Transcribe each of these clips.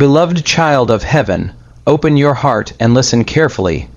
Beloved child of heaven, open your heart and listen carefully,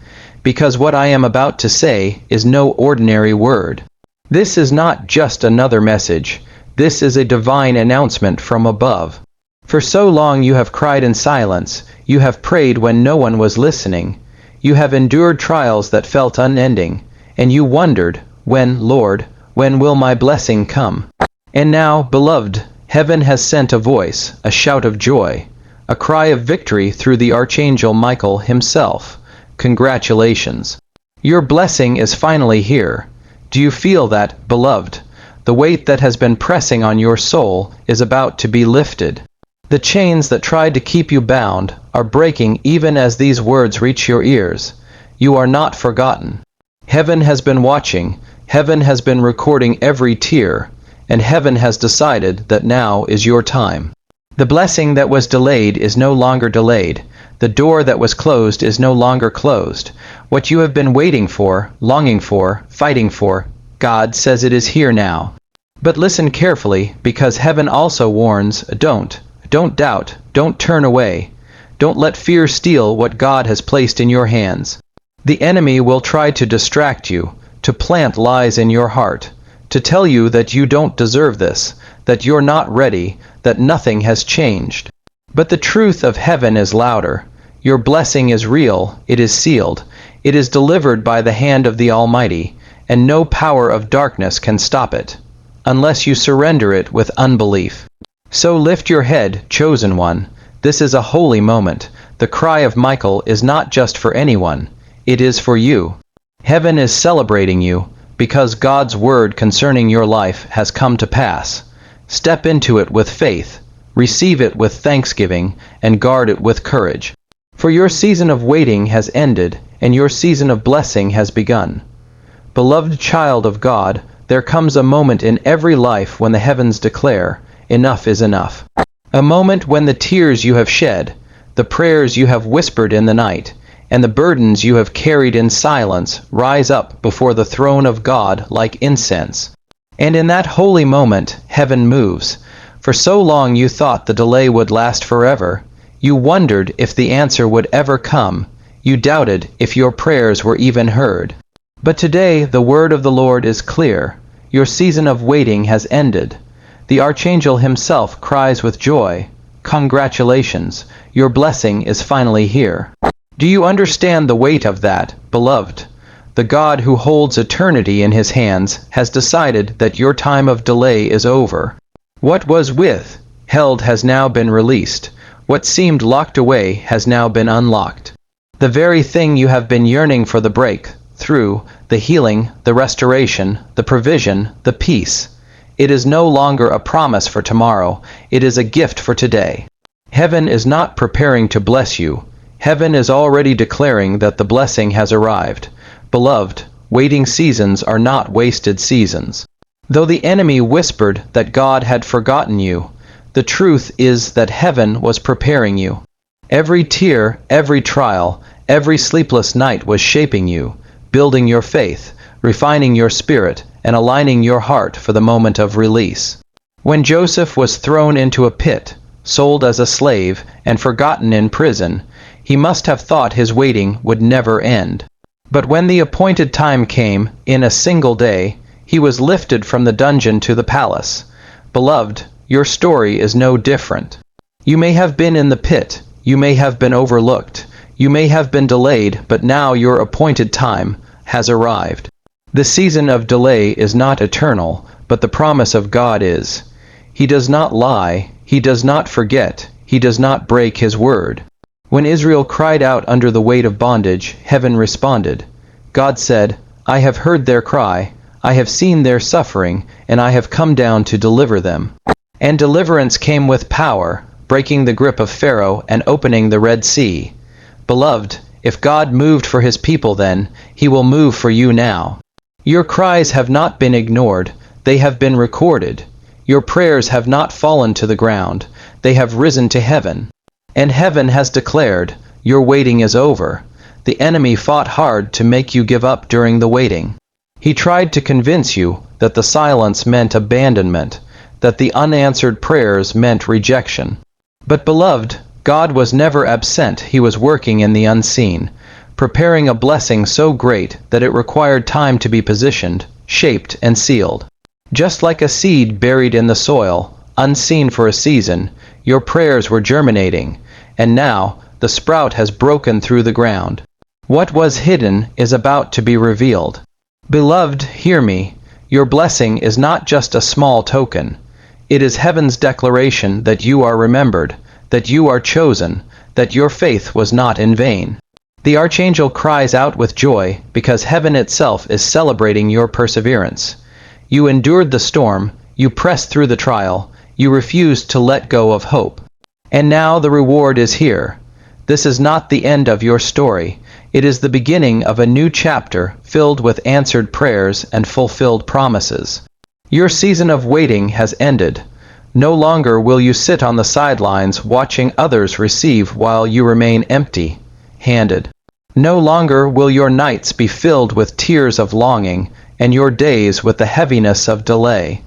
because what I am about to say is no ordinary word. This is not just another message. This is a divine announcement from above. For so long you have cried in silence, you have prayed when no one was listening, you have endured trials that felt unending, and you wondered, when, Lord, when will my blessing come? And now, beloved, heaven has sent a voice, a shout of joy, a cry of victory through the Archangel Michael himself. Congratulations! Your blessing is finally here. Do you feel that, beloved? The weight that has been pressing on your soul is about to be lifted. The chains that tried to keep you bound are breaking even as these words reach your ears. You are not forgotten. Heaven has been watching, heaven has been recording every tear, and heaven has decided that now is your time. The blessing that was delayed is no longer delayed. The door that was closed is no longer closed. What you have been waiting for, longing for, fighting for, God says it is here now. But listen carefully, because heaven also warns, don't doubt, don't turn away. Don't let fear steal what God has placed in your hands. The enemy will try to distract you, to plant lies in your heart, to tell you that you don't deserve this, that you're not ready, that nothing has changed. But the truth of heaven is louder. Your blessing is real, it is sealed, it is delivered by the hand of the Almighty, and no power of darkness can stop it, unless you surrender it with unbelief. So lift your head, chosen one. This is a holy moment. The cry of Michael is not just for anyone, it is for you. Heaven is celebrating you, because God's word concerning your life has come to pass. Step into it with faith, receive it with thanksgiving, and guard it with courage. For your season of waiting has ended, and your season of blessing has begun. Beloved child of God, there comes a moment in every life when the heavens declare, enough is enough. A moment when the tears you have shed, the prayers you have whispered in the night, and the burdens you have carried in silence rise up before the throne of God like incense. And in that holy moment, heaven moves. For so long you thought the delay would last forever. You wondered if the answer would ever come. You doubted if your prayers were even heard. But today the word of the Lord is clear. Your season of waiting has ended. The Archangel himself cries with joy, "Congratulations, your blessing is finally here." Do you understand the weight of that, beloved? The God who holds eternity in his hands has decided that your time of delay is over. What was withheld has now been released. What seemed locked away has now been unlocked. The very thing you have been yearning for, the breakthrough, the healing, the restoration, the provision, the peace. It is no longer a promise for tomorrow, it is a gift for today. Heaven is not preparing to bless you. Heaven is already declaring that the blessing has arrived. Beloved, waiting seasons are not wasted seasons. Though the enemy whispered that God had forgotten you, the truth is that heaven was preparing you. Every tear, every trial, every sleepless night was shaping you, building your faith, refining your spirit, and aligning your heart for the moment of release. When Joseph was thrown into a pit, sold as a slave, and forgotten in prison, he must have thought his waiting would never end. But when the appointed time came, in a single day, he was lifted from the dungeon to the palace. Beloved, your story is no different. You may have been in the pit, you may have been overlooked, you may have been delayed, but now your appointed time has arrived. The season of delay is not eternal, but the promise of God is. He does not lie, he does not forget, he does not break his word. When Israel cried out under the weight of bondage, heaven responded. God said, "I have heard their cry, I have seen their suffering, and I have come down to deliver them." And deliverance came with power, breaking the grip of Pharaoh and opening the Red Sea. Beloved, if God moved for his people then, he will move for you now. Your cries have not been ignored, they have been recorded. Your prayers have not fallen to the ground, they have risen to heaven. And heaven has declared, your waiting is over. The enemy fought hard to make you give up during the waiting. He tried to convince you that the silence meant abandonment, that the unanswered prayers meant rejection. But beloved, God was never absent, he was working in the unseen, preparing a blessing so great that it required time to be positioned, shaped, and sealed. Just like a seed buried in the soil, unseen for a season, your prayers were germinating, and now the sprout has broken through the ground. What was hidden is about to be revealed. Beloved, hear me. Your blessing is not just a small token. It is heaven's declaration that you are remembered, that you are chosen, that your faith was not in vain. The Archangel cries out with joy because heaven itself is celebrating your perseverance. You endured the storm, you pressed through the trial, you refused to let go of hope. And now the reward is here. This is not the end of your story. It is the beginning of a new chapter filled with answered prayers and fulfilled promises. Your season of waiting has ended. No longer will you sit on the sidelines watching others receive while you remain empty-handed. No longer will your nights be filled with tears of longing and your days with the heaviness of delay.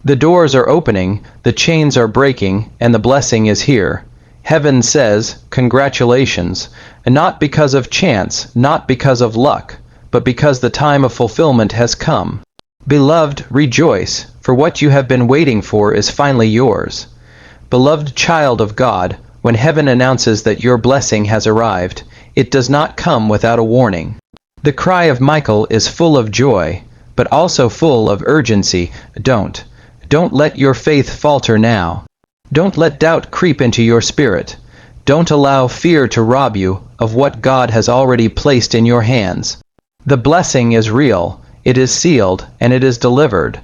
The doors are opening, the chains are breaking, and the blessing is here. Heaven says, congratulations, and not because of chance, not because of luck, but because the time of fulfillment has come. Beloved, rejoice, for what you have been waiting for is finally yours. Beloved child of God, when heaven announces that your blessing has arrived, it does not come without a warning. The cry of Michael is full of joy, but also full of urgency. Don't let your faith falter now. Don't let doubt creep into your spirit. Don't allow fear to rob you of what God has already placed in your hands. The blessing is real, it is sealed, and it is delivered.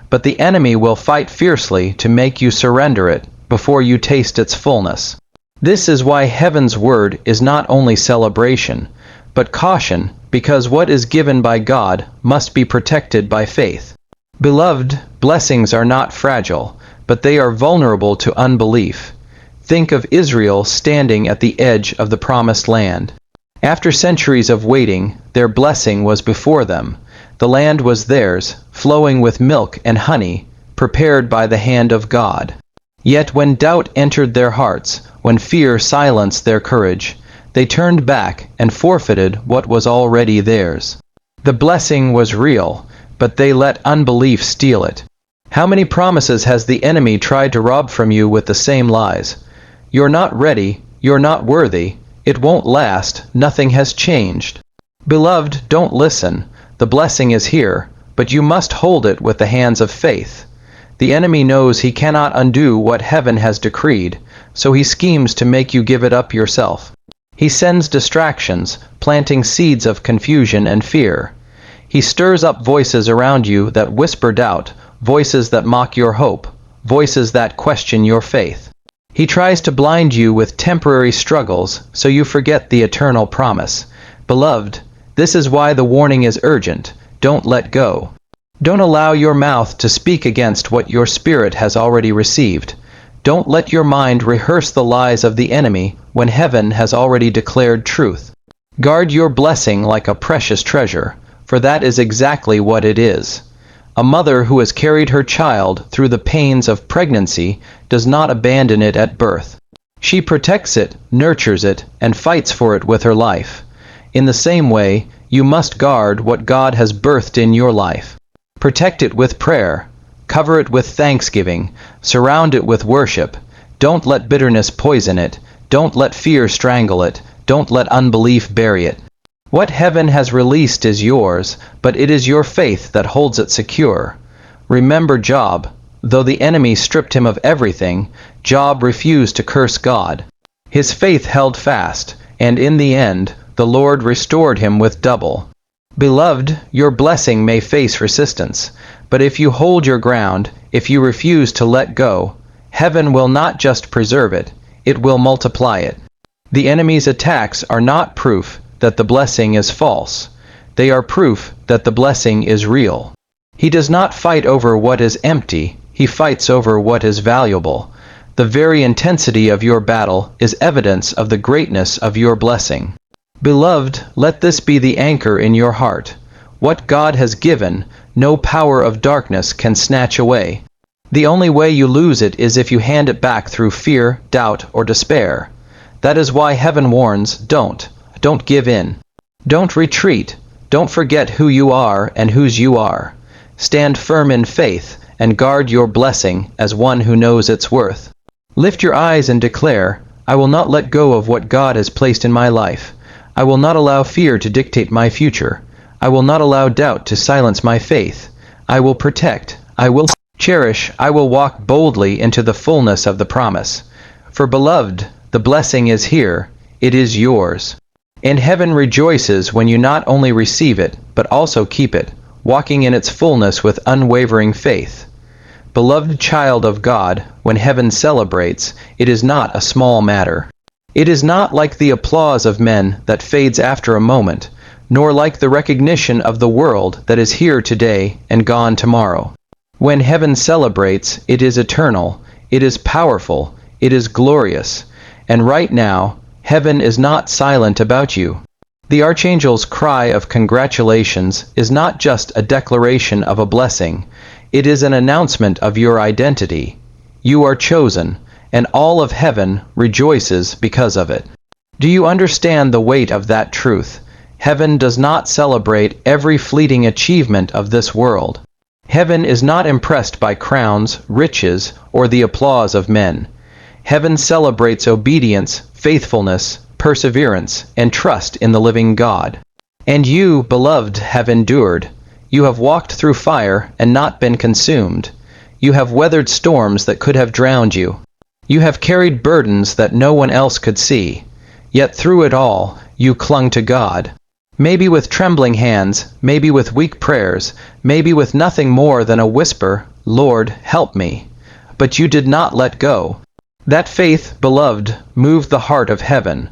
But the enemy will fight fiercely to make you surrender it before you taste its fullness. This is why heaven's word is not only celebration, but caution, because what is given by God must be protected by faith. Beloved, blessings are not fragile, but they are vulnerable to unbelief. Think of Israel standing at the edge of the promised land. After centuries of waiting, their blessing was before them. The land was theirs, flowing with milk and honey, prepared by the hand of God. Yet when doubt entered their hearts, when fear silenced their courage, they turned back and forfeited what was already theirs. The blessing was real, but they let unbelief steal it. How many promises has the enemy tried to rob from you with the same lies? You're not ready, you're not worthy, it won't last, nothing has changed. Beloved, don't listen. The blessing is here, but you must hold it with the hands of faith. The enemy knows he cannot undo what heaven has decreed, so he schemes to make you give it up yourself. He sends distractions, planting seeds of confusion and fear. He stirs up voices around you that whisper doubt, voices that mock your hope, voices that question your faith. He tries to blind you with temporary struggles so you forget the eternal promise. Beloved, this is why the warning is urgent. Don't let go. Don't allow your mouth to speak against what your spirit has already received. Don't let your mind rehearse the lies of the enemy when heaven has already declared truth. Guard your blessing like a precious treasure, for that is exactly what it is. A mother who has carried her child through the pains of pregnancy does not abandon it at birth. She protects it, nurtures it, and fights for it with her life. In the same way, you must guard what God has birthed in your life. Protect it with prayer. Cover it with thanksgiving. Surround it with worship. Don't let bitterness poison it. Don't let fear strangle it. Don't let unbelief bury it. What heaven has released is yours, but it is your faith that holds it secure. Remember Job. Though the enemy stripped him of everything, Job refused to curse God. His faith held fast, and in the end, the Lord restored him with double. Beloved, your blessing may face resistance, but if you hold your ground, if you refuse to let go, heaven will not just preserve it, it will multiply it. The enemy's attacks are not proof that the blessing is false. They are proof that the blessing is real. He does not fight over what is empty, he fights over what is valuable. The very intensity of your battle is evidence of the greatness of your blessing. Beloved, let this be the anchor in your heart. What God has given, no power of darkness can snatch away. The only way you lose it is if you hand it back through fear, doubt, or despair. That is why heaven warns, don't give in. Don't retreat. Don't forget who you are and whose you are. Stand firm in faith and guard your blessing as one who knows its worth. Lift your eyes and declare, I will not let go of what God has placed in my life. I will not allow fear to dictate my future. I will not allow doubt to silence my faith. I will protect, I will cherish, I will walk boldly into the fullness of the promise. For beloved, the blessing is here, it is yours. And heaven rejoices when you not only receive it, but also keep it, walking in its fullness with unwavering faith. Beloved child of God, when heaven celebrates, it is not a small matter. It is not like the applause of men that fades after a moment, nor like the recognition of the world that is here today and gone tomorrow. When heaven celebrates, it is eternal, it is powerful, it is glorious, and right now, heaven is not silent about you. The Archangel's cry of congratulations is not just a declaration of a blessing, it is an announcement of your identity. You are chosen, and all of heaven rejoices because of it. Do you understand the weight of that truth? Heaven does not celebrate every fleeting achievement of this world. Heaven is not impressed by crowns, riches, or the applause of men. Heaven celebrates obedience, faithfulness, perseverance, and trust in the living God. And you, beloved, have endured. You have walked through fire and not been consumed. You have weathered storms that could have drowned you. You have carried burdens that no one else could see. Yet through it all, you clung to God. Maybe with trembling hands, maybe with weak prayers, maybe with nothing more than a whisper, Lord, help me. But you did not let go. That faith, beloved, moved the heart of heaven.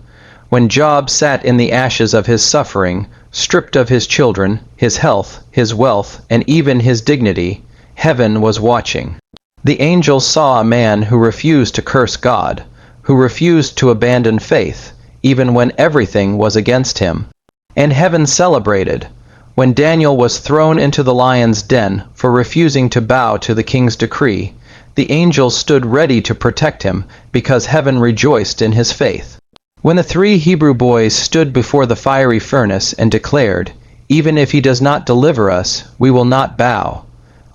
When Job sat in the ashes of his suffering, stripped of his children, his health, his wealth, and even his dignity, heaven was watching. The angels saw a man who refused to curse God, who refused to abandon faith, even when everything was against him. And heaven celebrated. When Daniel was thrown into the lion's den for refusing to bow to the king's decree, the angels stood ready to protect him because heaven rejoiced in his faith. When the 3 Hebrew boys stood before the fiery furnace and declared, even if he does not deliver us, we will not bow,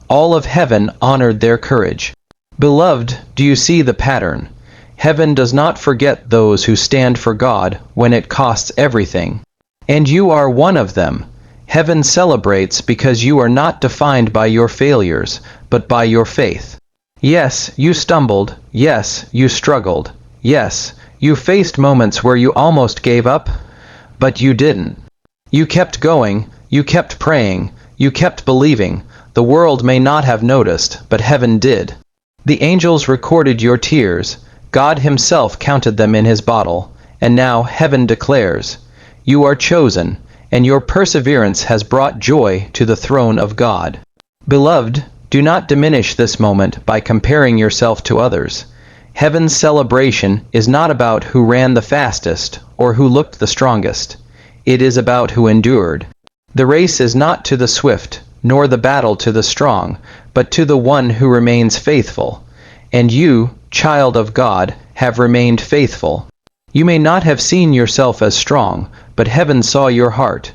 all of heaven honored their courage. Beloved, do you see the pattern? Heaven does not forget those who stand for God when it costs everything. And you are one of them. Heaven celebrates because you are not defined by your failures, but by your faith. Yes, you stumbled. Yes, you struggled. Yes, you faced moments where you almost gave up, but you didn't. You kept going, you kept praying, you kept believing. The world may not have noticed, but heaven did. The angels recorded your tears. God himself counted them in his bottle. And now heaven declares, you are chosen, and your perseverance has brought joy to the throne of God. Beloved, do not diminish this moment by comparing yourself to others. Heaven's celebration is not about who ran the fastest or who looked the strongest. It is about who endured. The race is not to the swift, nor the battle to the strong, but to the one who remains faithful. And you, child of God, have remained faithful. You may not have seen yourself as strong, but heaven saw your heart.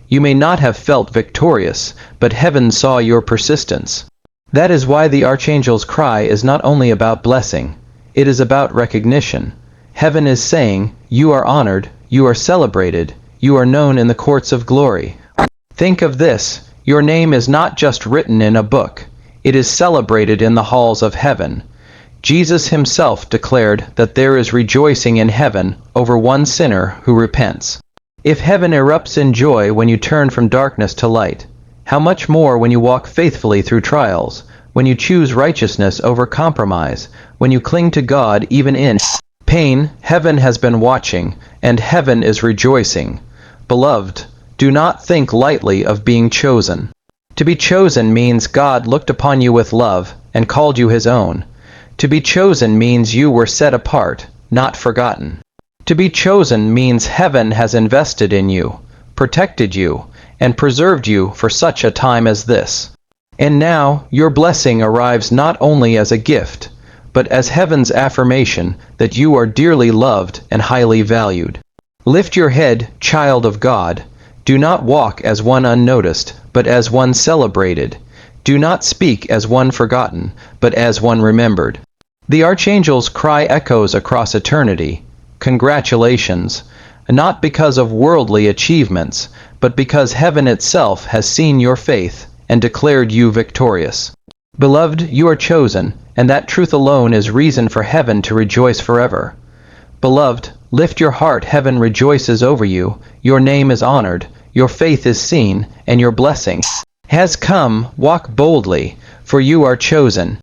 You may not have felt victorious, but heaven saw your persistence. That is why the Archangel's cry is not only about blessing, it is about recognition. Heaven is saying, you are honored, you are celebrated, you are known in the courts of glory. Think of this, your name is not just written in a book, it is celebrated in the halls of heaven. Jesus himself declared that there is rejoicing in heaven over one sinner who repents. If heaven erupts in joy when you turn from darkness to light, how much more when you walk faithfully through trials, when you choose righteousness over compromise, when you cling to God even in pain. Heaven has been watching, and heaven is rejoicing. Beloved, do not think lightly of being chosen. To be chosen means God looked upon you with love and called you his own. To be chosen means you were set apart, not forgotten. To be chosen means heaven has invested in you, protected you, and preserved you for such a time as this. And now your blessing arrives not only as a gift, but as heaven's affirmation that you are dearly loved and highly valued. Lift your head, child of God. Do not walk as one unnoticed, but as one celebrated. Do not speak as one forgotten, but as one remembered. The archangel's cry echoes across eternity. Congratulations, not because of worldly achievements, but because heaven itself has seen your faith and declared you victorious. Beloved, you are chosen, and that truth alone is reason for heaven to rejoice forever. Beloved, lift your heart, heaven rejoices over you, your name is honored, your faith is seen, and your blessing has come. Walk boldly, for you are chosen.